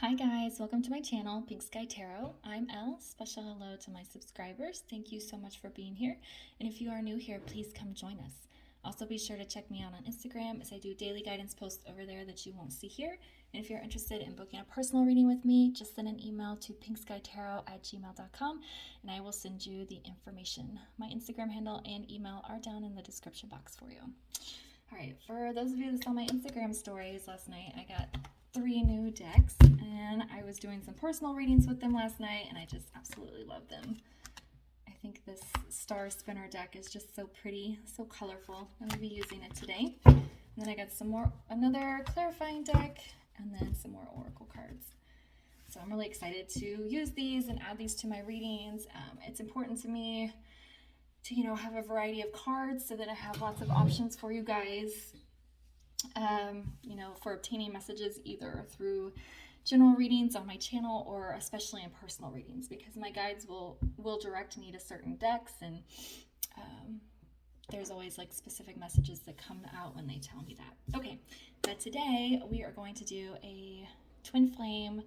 Hi guys, welcome to my channel, Pink Sky Tarot. I'm Elle. Special hello to my subscribers. Thank you so much for being here. And if you are new here, please come join us. Also be sure to check me out on Instagram as I do daily guidance posts over there that you won't see here. And if you're interested in booking a personal reading with me, just send an email to pinkskytarot@gmail.com and I will send you the information. My Instagram handle and email are down in the description box for you. All right, for those of you that saw my Instagram stories last night, I got 3 new decks and I was doing some personal readings with them last night and I just absolutely love them. I think this star spinner deck is just so pretty, so colorful. I'm going to be using it today. And then I got another clarifying deck and then some more oracle cards. So I'm really excited to use these and add these to my readings. It's important to me to, have a variety of cards so that I have lots of options for you guys. For obtaining messages either through general readings on my channel or especially in personal readings, because my guides will direct me to certain decks and there's always like specific messages that come out when they tell me that. Okay, but today we are going to do a twin flame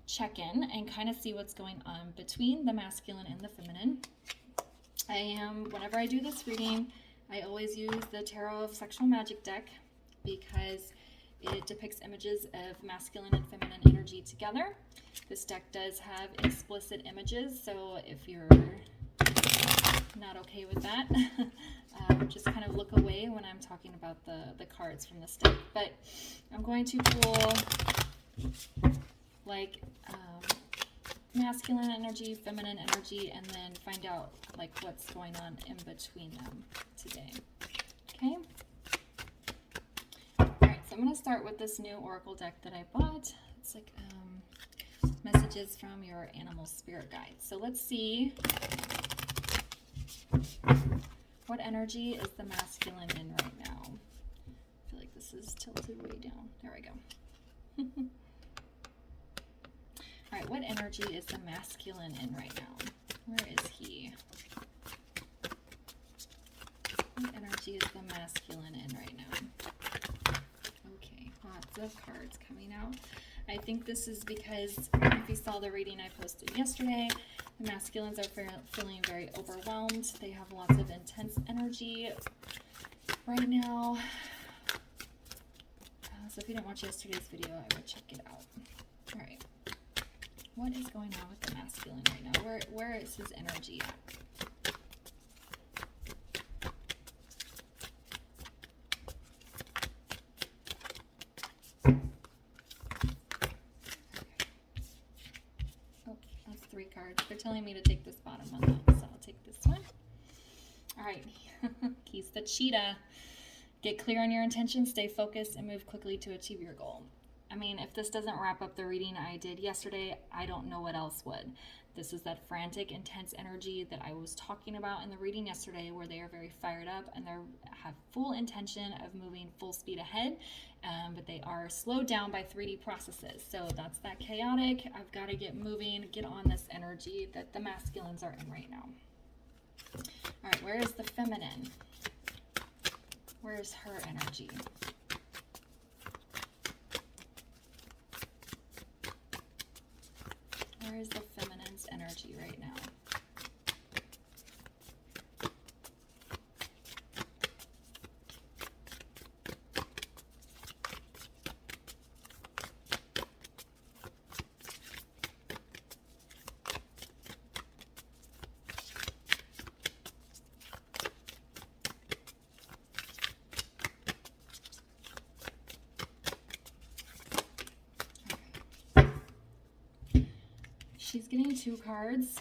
check-in and kind of see what's going on between the masculine and the feminine. Whenever I do this reading, I always use the Tarot of Sexual Magic deck, because it depicts images of masculine and feminine energy together. This deck does have explicit images, so if you're not okay with that, just kind of look away when I'm talking about the cards from this deck. But I'm going to pull masculine energy, feminine energy, and then find out what's going on in between them today. Okay? I'm going to start with this new oracle deck that I bought. It's like messages from your animal spirit guide. So let's see what energy is the masculine in right now. I feel like this is tilted way down. There we go. All right, what energy is the masculine in right now? Where is he? What energy is the masculine in right now? Lots of cards coming out. I think this is because if you saw the reading I posted yesterday, the masculines are feeling very overwhelmed. They have lots of intense energy right now. So if you didn't watch yesterday's video, I would check it out. All right. What is going on with the masculine right now? Where is his energy at? Cards. They're telling me to take this bottom one out, so I'll take this one. All right, he's the cheetah. Get clear on your intentions, stay focused, and move quickly to achieve your goal. I mean, if this doesn't wrap up the reading I did yesterday, I don't know what else would. This is that frantic, intense energy that I was talking about in the reading yesterday, where they are very fired up and they have full intention of moving full speed ahead, but they are slowed down by 3D processes. So that's that chaotic, I've got to get moving, get on this energy that the masculines are in right now. All right, where is the feminine? Where's her energy? Where is the feminine's energy right now? She's getting 2 cards.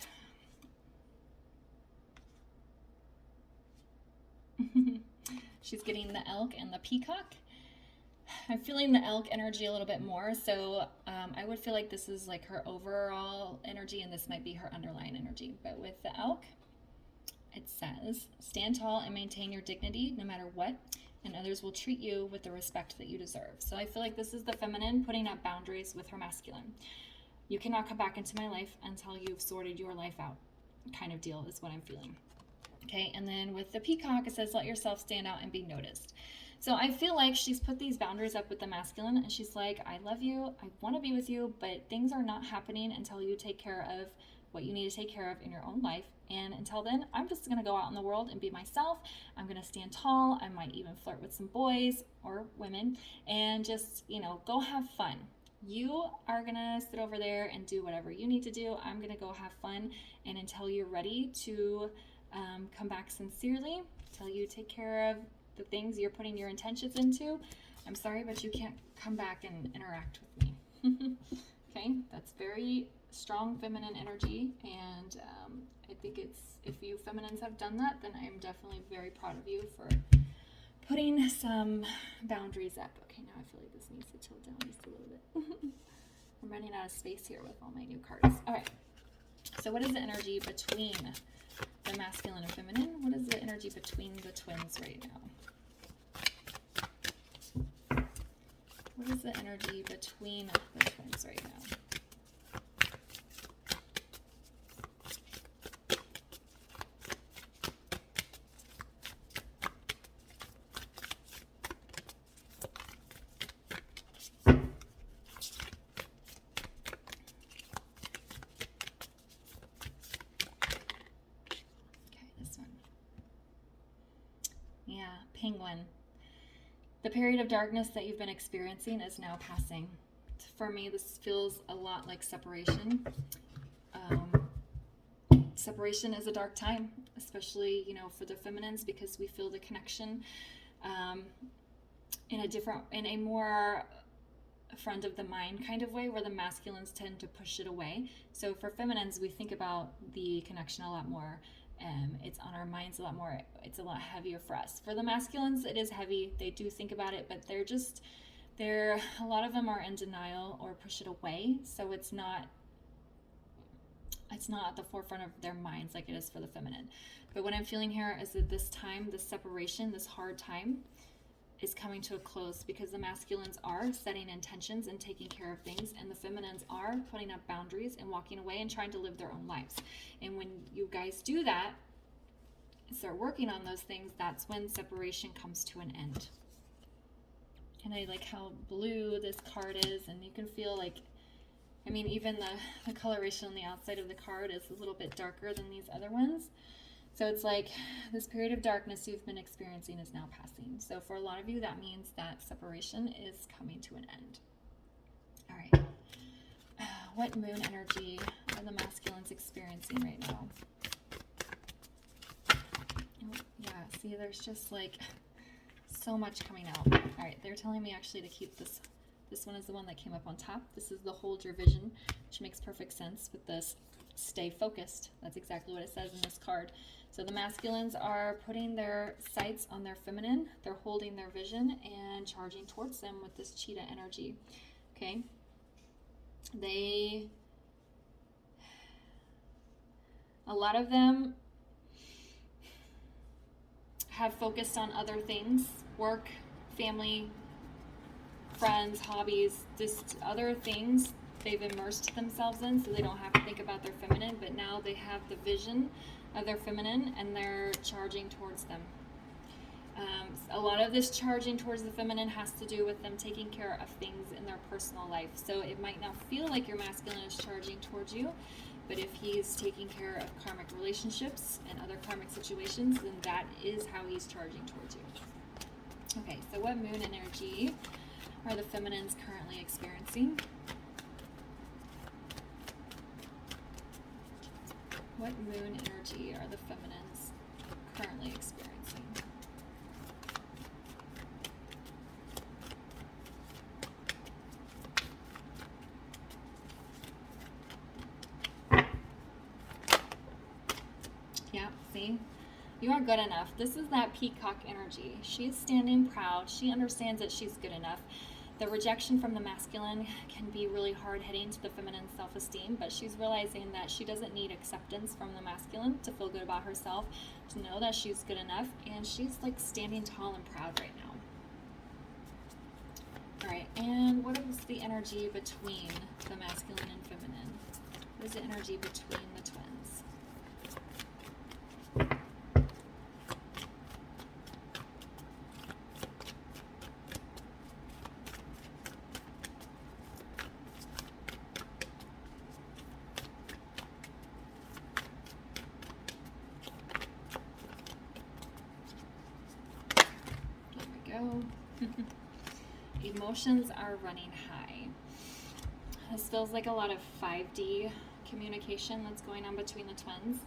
She's getting the elk and the peacock. I'm feeling the elk energy a little bit more, so I would feel like this is like her overall energy and this might be her underlying energy. But with the elk, it says, stand tall and maintain your dignity no matter what, and others will treat you with the respect that you deserve. So I feel like this is the feminine putting up boundaries with her masculine. You cannot come back into my life until you've sorted your life out, kind of deal is what I'm feeling. Okay, and then with the peacock, it says, let yourself stand out and be noticed. So I feel like she's put these boundaries up with the masculine, and she's like, I love you, I want to be with you, but things are not happening until you take care of what you need to take care of in your own life. And until then, I'm just going to go out in the world and be myself. I'm going to stand tall. I might even flirt with some boys or women and just, go have fun. You are going to sit over there and do whatever you need to do. I'm going to go have fun. And until you're ready to come back sincerely, until you take care of the things you're putting your intentions into, I'm sorry, but you can't come back and interact with me. Okay, that's very strong feminine energy, and I think if you feminines have done that, then I'm definitely very proud of you for putting some boundaries up. Okay, now I feel like this needs to tilt down just a little bit. I'm running out of space here with all my new cards. All right, so what is the energy between the masculine and feminine? What is the energy between the twins right now? What is the energy between the twins right now? Yeah, penguin. The period of darkness that you've been experiencing is now passing. For me, this feels a lot like separation. Separation is a dark time, especially, for the feminines, because we feel the connection in a more front of the mind kind of way, where the masculines tend to push it away. So for feminines, we think about the connection a lot more. It's on our minds a lot more. It's a lot heavier for us. For the masculines, it is heavy. They do think about it, but a lot of them are in denial or push it away. So it's not at the forefront of their minds like it is for the feminine. But what I'm feeling here is that this time, this separation, this hard time is coming to a close, because the masculines are setting intentions and taking care of things, and the feminines are putting up boundaries and walking away and trying to live their own lives. And when you guys do that, start working on those things, that's when separation comes to an end. And I like how blue this card is, and you can feel like, even the coloration on the outside of the card is a little bit darker than these other ones. So it's like this period of darkness you've been experiencing is now passing. So for a lot of you, that means that separation is coming to an end. All right. What moon energy are the masculines experiencing right now? Oh, yeah, see, there's just like so much coming out. All right, they're telling me actually to keep this. This one is the one that came up on top. This is the hold your vision, which makes perfect sense with this stay focused. That's exactly what it says in this card. So the masculines are putting their sights on their feminine. They're holding their vision and charging towards them with this cheetah energy. Okay. A lot of them have focused on other things, work, family, friends, hobbies, just other things they've immersed themselves in, so they don't have to think about their feminine, but now they have the vision of their feminine and they're charging towards them. A lot of this charging towards the feminine has to do with them taking care of things in their personal life. So it might not feel like your masculine is charging towards you, but if he's taking care of karmic relationships and other karmic situations, then that is how he's charging towards you. Okay, so what moon energy are the feminines currently experiencing? What moon energy are the feminines currently experiencing? Yeah, see? You are good enough. This is that peacock energy. She's standing proud. She understands that she's good enough. The rejection from the masculine can be really hard-hitting to the feminine self-esteem, but she's realizing that she doesn't need acceptance from the masculine to feel good about herself, to know that she's good enough, and she's like standing tall and proud right now. All right, and what is the energy between the masculine and feminine? What is the energy between the twins? emotions are running high. This feels like a lot of 5D communication that's going on between the twins.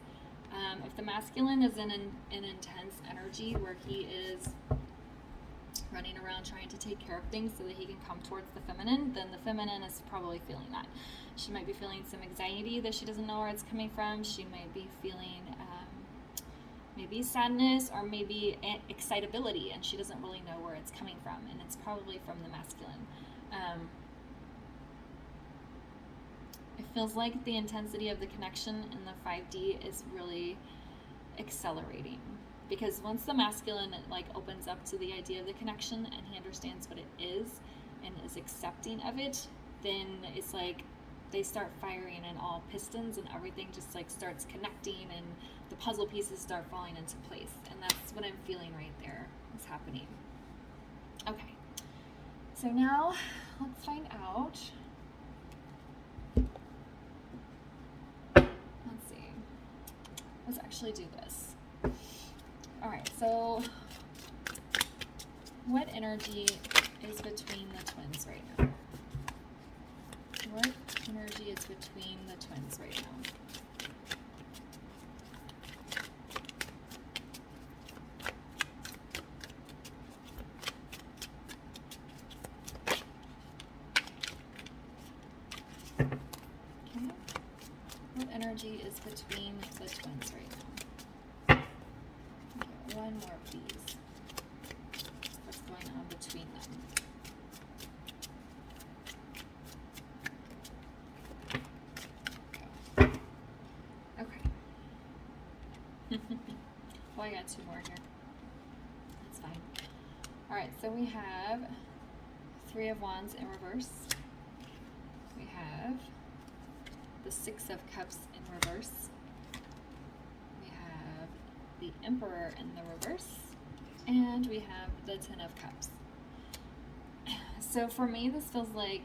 If the masculine is in an intense energy where he is running around trying to take care of things so that he can come towards the feminine, then the feminine is probably feeling that. She might be feeling some anxiety that she doesn't know where it's coming from. She might be feeling maybe sadness or maybe excitability, and she doesn't really know where it's coming from, and it's probably from the masculine. It feels like the intensity of the connection in the 5D is really accelerating, because once the masculine like opens up to the idea of the connection and he understands what it is and is accepting of it, then it's like they start firing in all pistons and everything just like starts connecting and the puzzle pieces start falling into place. And that's what I'm feeling right there is happening. Okay, so now let's find out. Let's see. Let's actually do this. All right, so what energy is between the twins right now? What energy is between the twins right now? Okay. What energy is between the twins right now? Okay, one more, please. What's going on between them? Well, I got two more here. That's fine. All right, so we have Three of Wands in reverse. We have the Six of Cups in reverse. We have the Emperor in the reverse. And we have the Ten of Cups. So for me, this feels like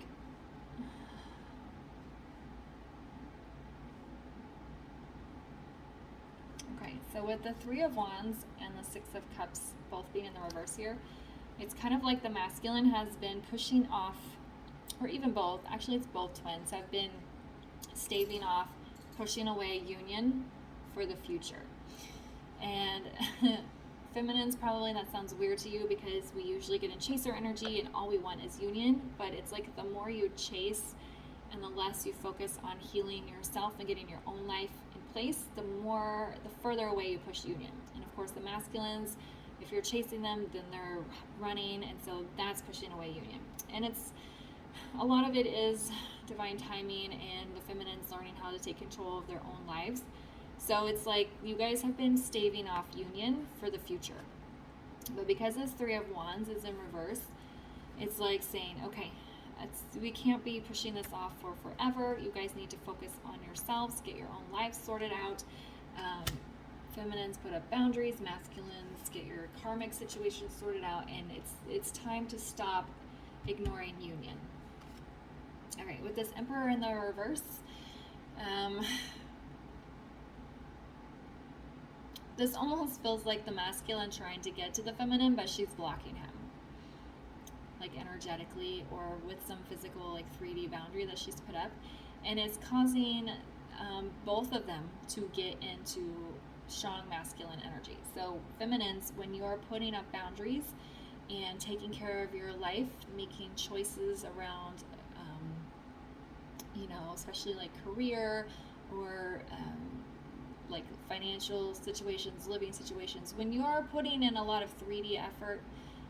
so with the Three of Wands and the Six of Cups both being in the reverse here, it's kind of like the masculine has been pushing off, or even both, actually it's both twins, have been staving off, pushing away union for the future. And feminines, probably that sounds weird to you because we usually get in chaser energy and all we want is union, but it's like the more you chase and the less you focus on healing yourself and getting your own life in place, the further away you push union. And of course the masculines, if you're chasing them, then they're running, and so that's pushing away union. And it's a lot of it is divine timing and the feminines learning how to take control of their own lives. So it's like you guys have been staving off union for the future. But because this Three of Wands is in reverse, it's like saying, okay, we can't be pushing this off for forever. You guys need to focus on yourselves, get your own lives sorted out. Feminines put up boundaries, masculines get your karmic situation sorted out, and it's time to stop ignoring union. All right, with this Emperor in the reverse, this almost feels like the masculine trying to get to the feminine, but she's blocking him, like energetically or with some physical like 3D boundary that she's put up, and it's causing both of them to get into strong masculine energy. So feminines, when you're putting up boundaries and taking care of your life, making choices around especially like career or like financial situations, living situations, when you are putting in a lot of 3D effort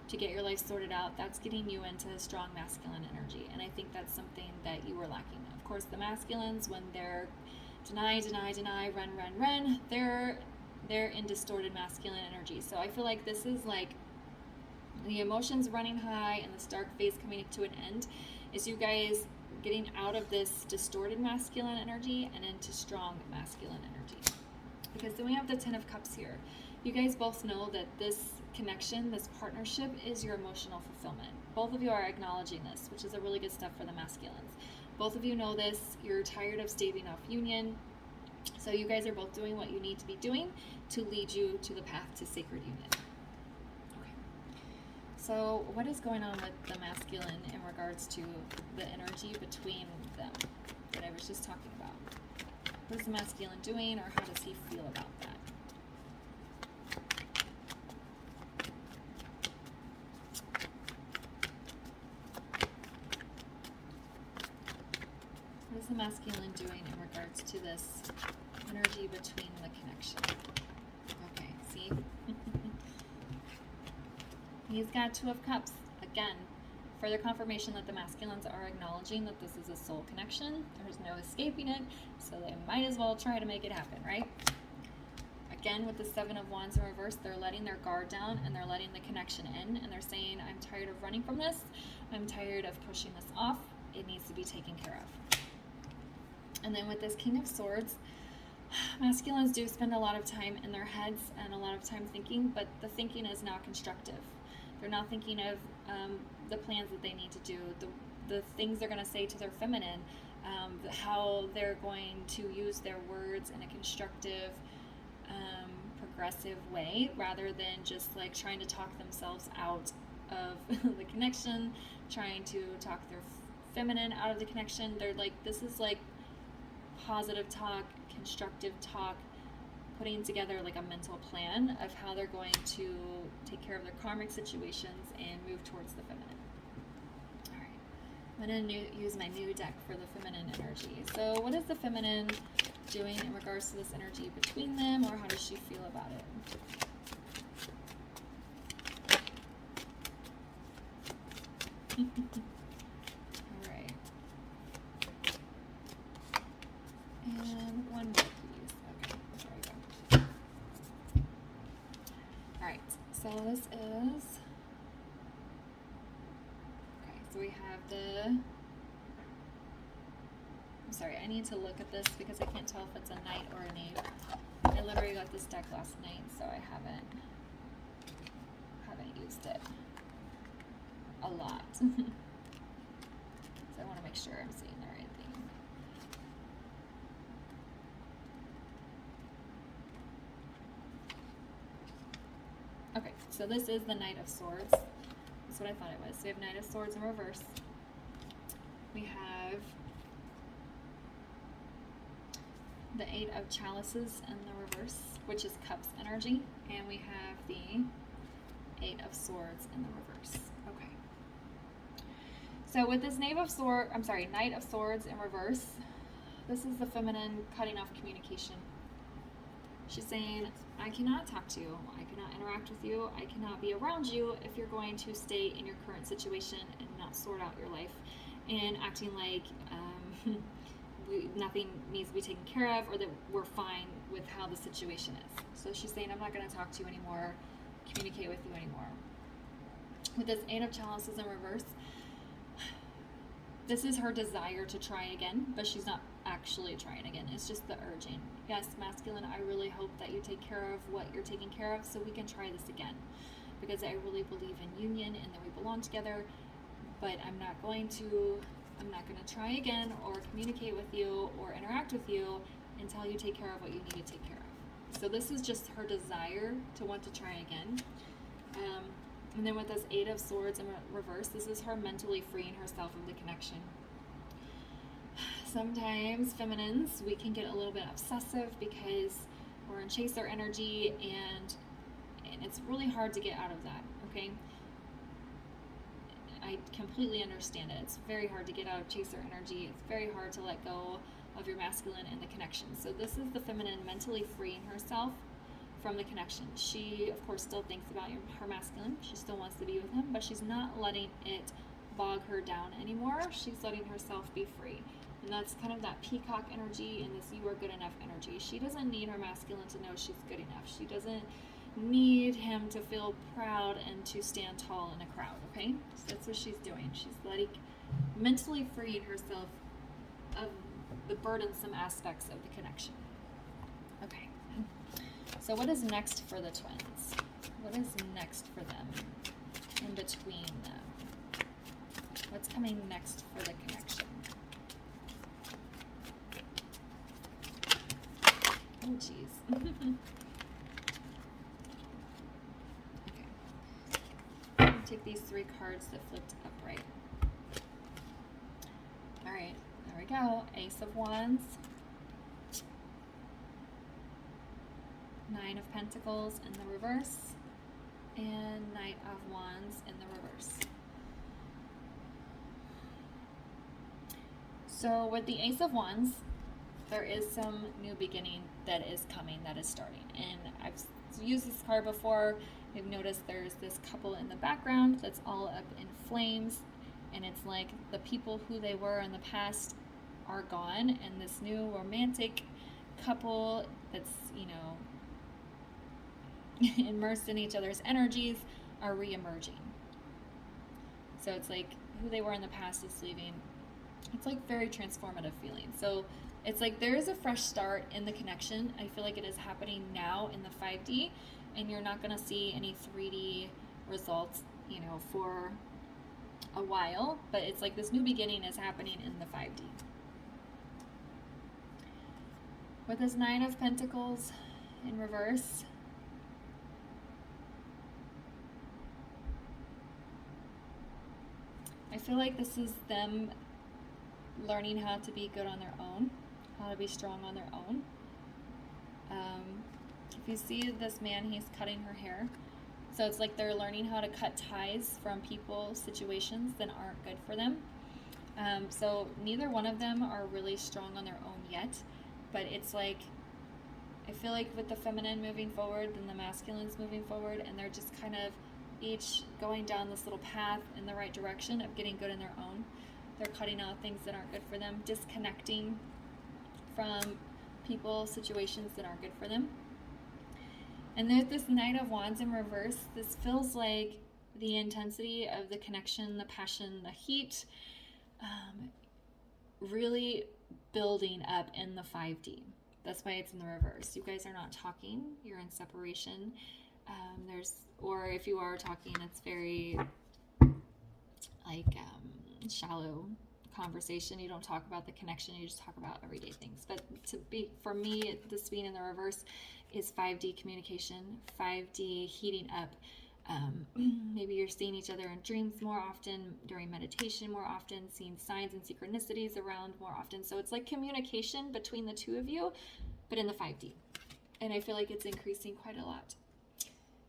to get your life sorted out, that's getting you into strong masculine energy. And I think that's something that you were lacking. Of course, the masculines, when they're deny, run, they're in distorted masculine energy. So I feel like this is like the emotions running high and the dark phase coming to an end is you guys getting out of this distorted masculine energy and into strong masculine energy. Because then we have the Ten of Cups here. You guys both know that this connection, this partnership is your emotional fulfillment. Both of you are acknowledging this, which is a really good step for the masculines. Both of you know this. You're tired of staving off union. So you guys are both doing what you need to be doing to lead you to the path to sacred union. Okay. So what is going on with the masculine in regards to the energy between them that I was just talking about? What is the masculine doing, or how does he feel about that? What is the masculine doing in regards to this energy between the connection? Okay, see? He's got Two of Cups. Again, further confirmation that the masculines are acknowledging that this is a soul connection. There's no escaping it, so they might as well try to make it happen, right? Again, with the Seven of Wands in reverse, they're letting their guard down and they're letting the connection in, and they're saying, I'm tired of running from this. I'm tired of pushing this off. It needs to be taken care of. And then with this King of Swords, masculines do spend a lot of time in their heads and a lot of time thinking, but the thinking is not constructive. They're not thinking of the plans that they need to do, the things they're going to say to their feminine, how they're going to use their words in a constructive, progressive way, rather than just like trying to talk themselves out of the connection, trying to talk their feminine out of the connection. They're like, this is like positive talk, constructive talk, putting together like a mental plan of how they're going to take care of their karmic situations and move towards the feminine. All right, I'm going to use my new deck for the feminine energy. So what is the feminine doing in regards to this energy between them, or how does she feel about it? All right. And one more, please. Okay, there we go. All right, so this is, okay, so we have the, I'm sorry, I need to look at this because I can't tell if it's a knight or a knave. I literally got this deck last night, so I haven't used it a lot. So I want to make sure I'm seeing the right thing. Okay, so this is the Knight of Swords. That's what I thought it was. So we have Knight of Swords in reverse. We have the Eight of Chalices in the reverse, which is Cups energy. And we have the Eight of Swords in the reverse. Okay. So with this Knight of Swords in reverse, this is the feminine cutting off communication. She's saying, I cannot talk to you, I cannot interact with you, I cannot be around you if you're going to stay in your current situation and not sort out your life and acting like nothing needs to be taken care of, or that we're fine with how the situation is. So she's saying, I'm not going to talk to you anymore, communicate with you anymore. With this Eight of Chalices in reverse, this is her desire to try again, but she's not actually trying again. It's just the urging. Yes, masculine, I really hope that you take care of what you're taking care of so we can try this again. Because I really believe in union and that we belong together, but I'm not going to try again or communicate with you or interact with you until you take care of what you need to take care of. So this is just her desire to want to try again. And then with this Eight of Swords in reverse, this is her mentally freeing herself of the connection. Sometimes feminines, we can get a little bit obsessive because we're in chaser energy, and it's really hard to get out of that, okay? I completely understand it. It's very hard to get out of chaser energy. It's very hard to let go of your masculine and the connection. So this is the feminine mentally freeing herself from the connection. She, of course, still thinks about her masculine. She still wants to be with him, but she's not letting it bog her down anymore. She's letting herself be free. And that's kind of that peacock energy and this you are good enough energy. She doesn't need her masculine to know she's good enough. She doesn't need him to feel proud and to stand tall in a crowd, okay? So that's what she's doing. She's like mentally freeing herself of the burdensome aspects of the connection. Okay. So what is next for the twins? What is next for them in between them? What's coming next for the connection? Oh, jeez. Okay. take these 3 cards that flipped upright. All right, there we go. Ace of Wands, 9 of Pentacles in the reverse, and Knight of Wands in the reverse. So with the Ace of Wands, there is some new beginning that is coming, that is starting. And I've used this card before. I've noticed there's this couple in the background that's all up in flames. And it's like the people who they were in the past are gone. And this new romantic couple that's, you know, immersed in each other's energies are re-emerging. So it's like who they were in the past is leaving. It's like very transformative feeling. So it's like there is a fresh start in the connection. I feel like it is happening now in the 5D, and you're not going to see any 3D results, you know, for a while, but it's like this new beginning is happening in the 5D. With this 9 of Pentacles in reverse, I feel like this is them learning how to be good on their own, how to be strong on their own. If you see this man, he's cutting her hair. So it's like they're learning how to cut ties from people, situations that aren't good for them. So neither one of them are really strong on their own yet, but it's like, I feel like with the feminine moving forward, then the masculine's moving forward, and they're just kind of each going down this little path in the right direction of getting good in their own. They're cutting out things that aren't good for them, disconnecting from people, situations that aren't good for them. And there's this Knight of Wands in reverse. This feels like the intensity of the connection, the passion, the heat, really building up in the 5D. That's why it's in the reverse. You guys are not talking. You're in separation. Or if you are talking, it's very like shallow conversation. You don't talk about the connection. You just talk about everyday things. But for me, this being in the reverse is 5D communication, 5D heating up. Maybe you're seeing each other in dreams more often, during meditation more often, seeing signs and synchronicities around more often. So it's like communication between the two of you, but in the 5D. And I feel like it's increasing quite a lot.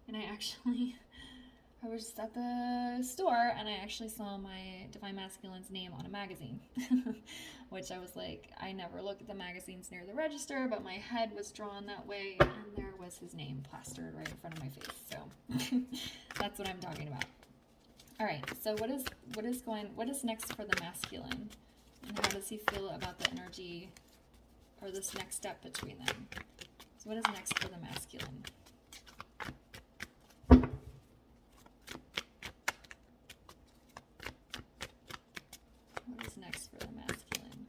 And I was just at the store and I actually saw my Divine Masculine's name on a magazine, which I was like, I never look at the magazines near the register, but my head was drawn that way and there was his name plastered right in front of my face. So that's what I'm talking about. All right. So what is next for the masculine, and how does he feel about the energy or this next step between them? So what is next for the masculine? What is next for the masculine?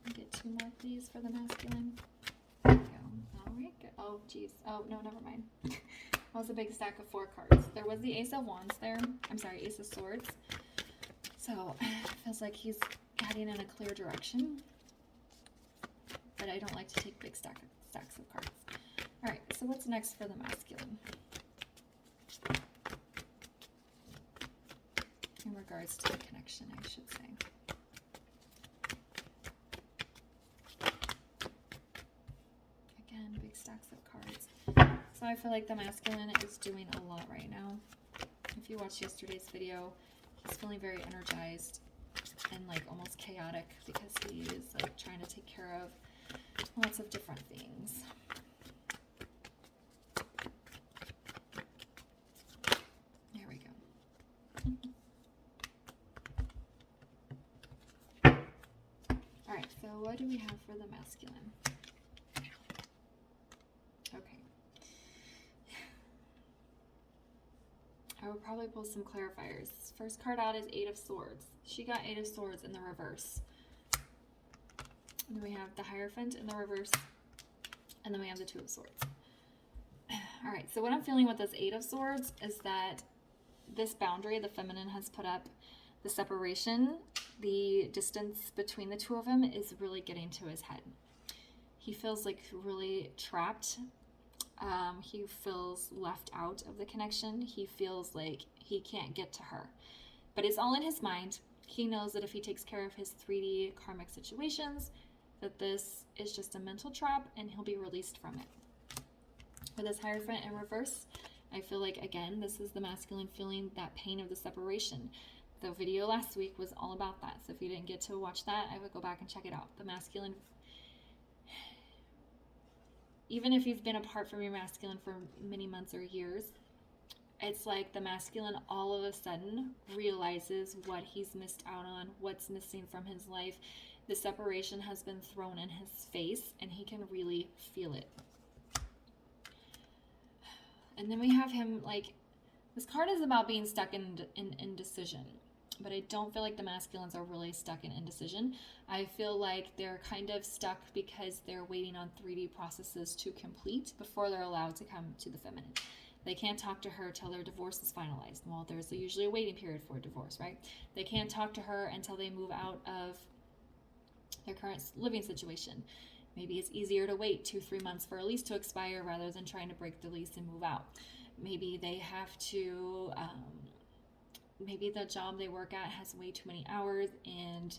Okay, get 2 more please for the masculine. There we go. All right, good. Oh, geez. Oh, no, never mind. That was a big stack of 4 cards. There was the Ace of Wands there. I'm sorry, Ace of Swords. So it feels like he's heading in a clear direction. But I don't like to take big stacks of cards. All right, so what's next for the masculine? In regards to the connection, I should say. Again, big stacks of cards. So I feel like the masculine is doing a lot right now. If you watched yesterday's video, he's feeling very energized and like almost chaotic because he is like trying to take care of lots of different things. There we go. All right, so what do we have for the masculine? Okay. I will probably pull some clarifiers. First card out is 8 of Swords. She got 8 of Swords in the reverse. And then we have the Hierophant in the reverse. And then we have the 2 of Swords. All right, so what I'm feeling with this 8 of Swords is that this boundary the feminine has put up, the separation, the distance between the two of them is really getting to his head. He feels like really trapped. He feels left out of the connection. He feels like he can't get to her. But it's all in his mind. He knows that if he takes care of his 3D karmic situations, that this is just a mental trap and he'll be released from it. With this Hierophant in reverse, I feel like, again, this is the masculine feeling that pain of the separation. The video last week was all about that. So if you didn't get to watch that, I would go back and check it out. The masculine, even if you've been apart from your masculine for many months or years, it's like the masculine all of a sudden realizes what he's missed out on, what's missing from his life. The separation has been thrown in his face and he can really feel it. And then we have him, like, this card is about being stuck in indecision, but I don't feel like the masculines are really stuck in indecision. I feel like they're kind of stuck because they're waiting on 3D processes to complete before they're allowed to come to the feminine. They can't talk to her till their divorce is finalized. Well, there's usually a waiting period for a divorce, right? They can't talk to her until they move out of their current living situation. Maybe it's easier to wait 2-3 months for a lease to expire rather than trying to break the lease and move out. Maybe they have to, maybe the job they work at has way too many hours and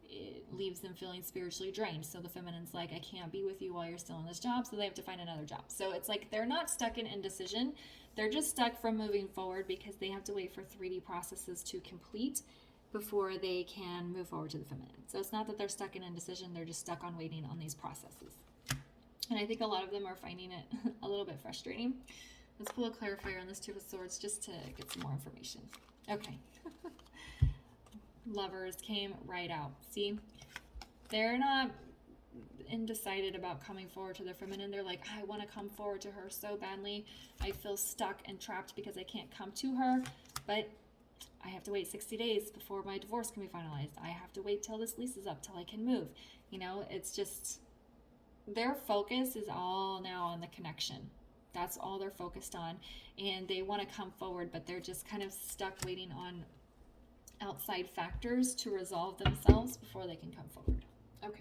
it leaves them feeling spiritually drained. So the feminine's like, I can't be with you while you're still in this job, so they have to find another job. So it's like they're not stuck in indecision. They're just stuck from moving forward because they have to wait for 3D processes to complete before they can move forward to the feminine. So it's not that they're stuck in indecision, they're just stuck on waiting on these processes. And I think a lot of them are finding it a little bit frustrating. Let's pull a clarifier on this Two of Swords just to get some more information. Okay. Lovers came right out. See, they're not undecided about coming forward to their feminine. They're like, I want to come forward to her so badly. I feel stuck and trapped because I can't come to her, but I have to wait 60 days before my divorce can be finalized. I have to wait till this lease is up till I can move. You know, it's just, their focus is all now on the connection. That's all they're focused on. And they want to come forward, but they're just kind of stuck waiting on outside factors to resolve themselves before they can come forward. Okay.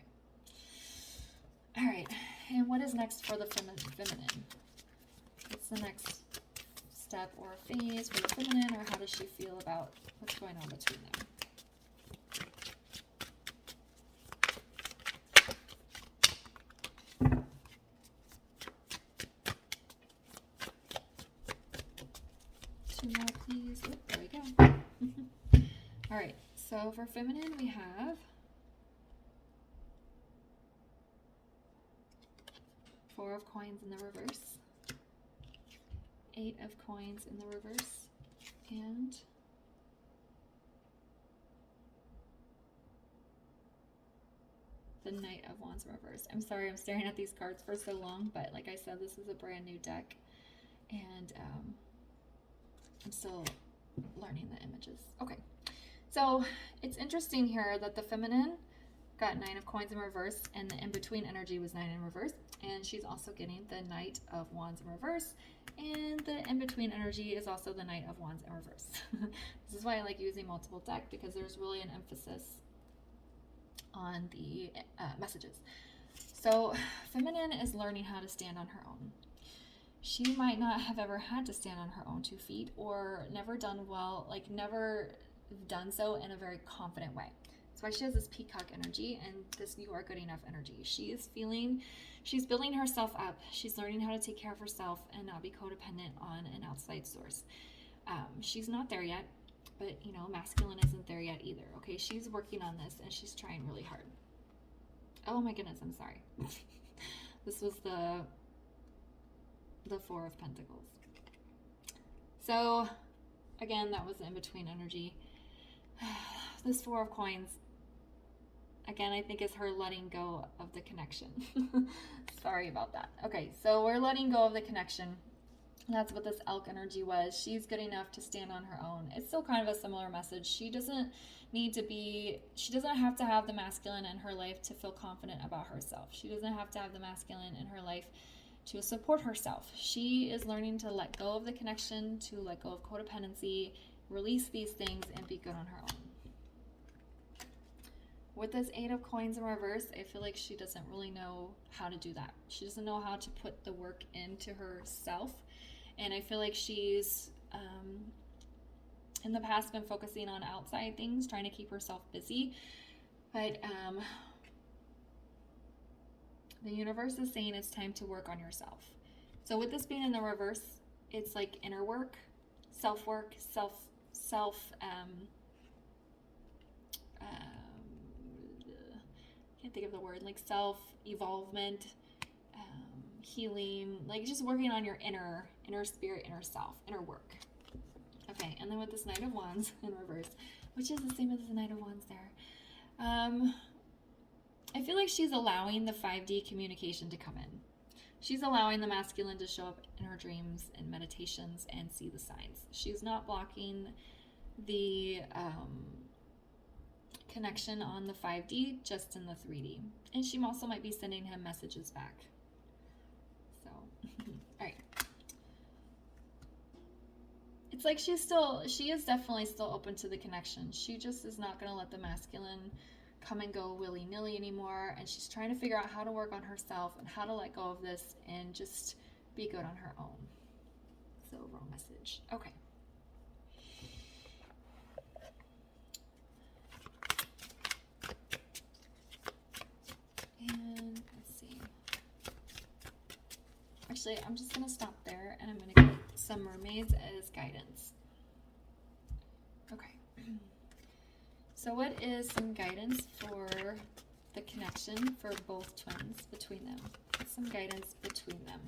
All right. And what is next for the feminine? What's the next step or phase for the feminine, or how does she feel about what's going on between them? Two more, please. Oh, there we go. All right, so for feminine, we have Four of Coins in the reverse, 8 of Coins in the reverse, and the Knight of Wands in reverse. I'm sorry I'm staring at these cards for so long, but like I said, this is a brand new deck, and I'm still learning the images. Okay, so it's interesting here that the feminine got 9 of Coins in reverse, and the in-between energy was 9 in reverse, and she's also getting the Knight of Wands in reverse, and the in-between energy is also the Knight of Wands in reverse. This is why I like using multiple deck, because there's really an emphasis on the messages. So feminine is learning how to stand on her own. She might not have ever had to stand on her own 2 feet, or never done well, like never done so in a very confident way. That's why she has this peacock energy and this you are good enough energy. She's building herself up. She's learning how to take care of herself and not be codependent on an outside source. She's not there yet, but you know, masculine isn't there yet either. Okay, she's working on this and she's trying really hard. Oh my goodness, I'm sorry. This was the Four of Pentacles. So again, that was the in-between energy. This Four of Coins, again, I think is her letting go of the connection. Sorry about that. Okay, so we're letting go of the connection. That's what this elk energy was. She's good enough to stand on her own. It's still kind of a similar message. She doesn't have to have the masculine in her life to feel confident about herself. She doesn't have to have the masculine in her life to support herself. She is learning to let go of the connection, to let go of codependency, release these things, and be good on her own. With this Eight of Coins in reverse, I feel like she doesn't really know how to do that. She doesn't know how to put the work into herself. And I feel like she's, in the past, been focusing on outside things, trying to keep herself busy. But the universe is saying it's time to work on yourself. So with this being in the reverse, it's like inner work, self-work, can't think of the word, like self-evolvement, healing, like just working on your inner spirit, inner self, inner work. Okay, and then with this Knight of Wands in reverse, which is the same as the Knight of Wands there, I feel like she's allowing the 5D communication to come in. She's allowing the masculine to show up in her dreams and meditations and see the signs. She's not blocking the connection on the 5D, just in the 3D. And she also might be sending him messages back. So, all right. It's like she is definitely still open to the connection. She just is not going to let the masculine come and go willy-nilly anymore, and she's trying to figure out how to work on herself and how to let go of this and just be good on her own. It's the overall message. Okay. And let's see. Actually, I'm just going to stop there, and I'm going to get some mermaids as guidance. Okay. So what is some guidance for the connection for both twins, between them? What's some guidance between them?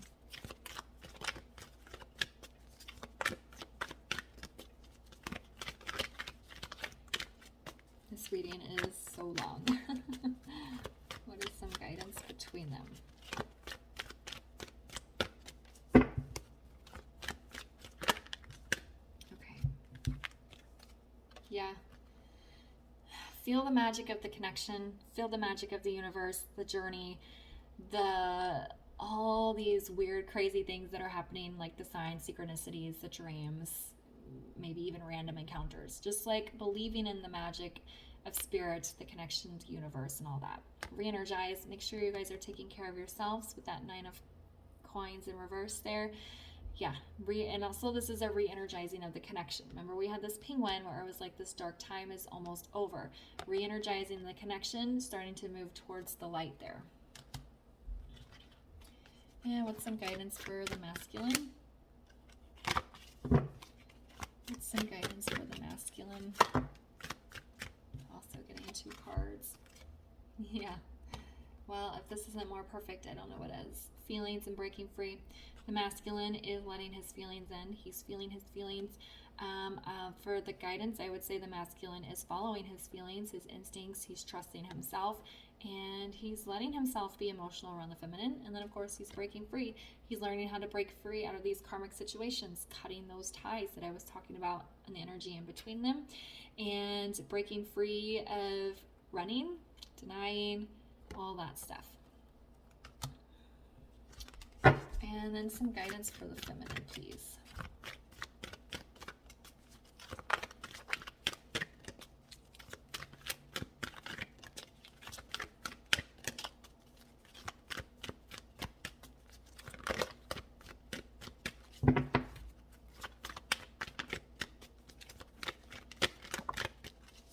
This reading is so long. What is some guidance between them? Okay. Yeah. Feel the magic of the connection, feel the magic of the universe, the journey, all these weird, crazy things that are happening, like the signs, synchronicities, the dreams, maybe even random encounters. Just like believing in the magic of spirit, the connection to the universe and all that. Re-energize. Make sure you guys are taking care of yourselves with that 9 of Coins in reverse there. Yeah, and also this is a re-energizing of the connection. Remember, we had this penguin where it was like this dark time is almost over. Re-energizing the connection, starting to move towards the light there. And what's some guidance for the masculine? What's some guidance for the masculine? Also getting 2 cards. Yeah. Well, if this isn't more perfect, I don't know what is. Feelings and breaking free. The masculine is letting his feelings in. He's feeling his feelings. For the guidance, I would say the masculine is following his feelings, his instincts. He's trusting himself, and he's letting himself be emotional around the feminine. And then, of course, he's breaking free. He's learning how to break free out of these karmic situations, cutting those ties that I was talking about and the energy in between them, and breaking free of running, denying, all that stuff. And then some guidance for the feminine, please.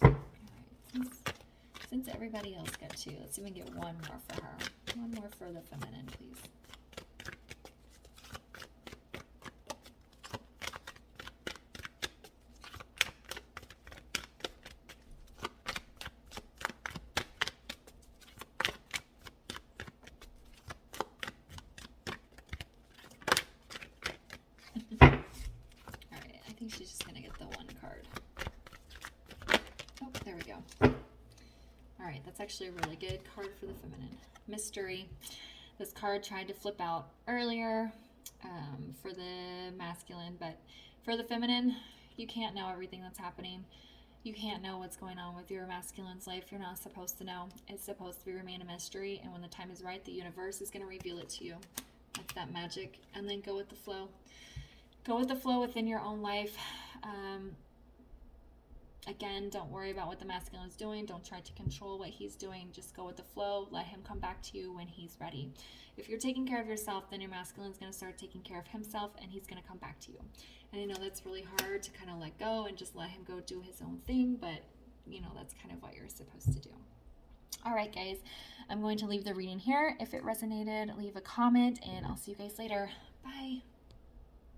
All right, since everybody else got 2, let's even get 1 more for her. 1 more for the feminine, please. She's just going to get the 1 card. Oh, there we go. All right, that's actually a really good card for the feminine. Mystery. This card tried to flip out earlier for the masculine, but for the feminine, you can't know everything that's happening. You can't know what's going on with your masculine's life. You're not supposed to know. It's supposed to remain a mystery, and when the time is right, the universe is going to reveal it to you. That's that magic. And then go with the flow. Go with the flow within your own life. Again, don't worry about what the masculine is doing. Don't try to control what he's doing. Just go with the flow. Let him come back to you when he's ready. If you're taking care of yourself, then your masculine is going to start taking care of himself, and he's going to come back to you. And I know that's really hard to kind of let go and just let him go do his own thing, but you know, that's kind of what you're supposed to do. All right, guys, I'm going to leave the reading here. If it resonated, leave a comment, and I'll see you guys later. Bye.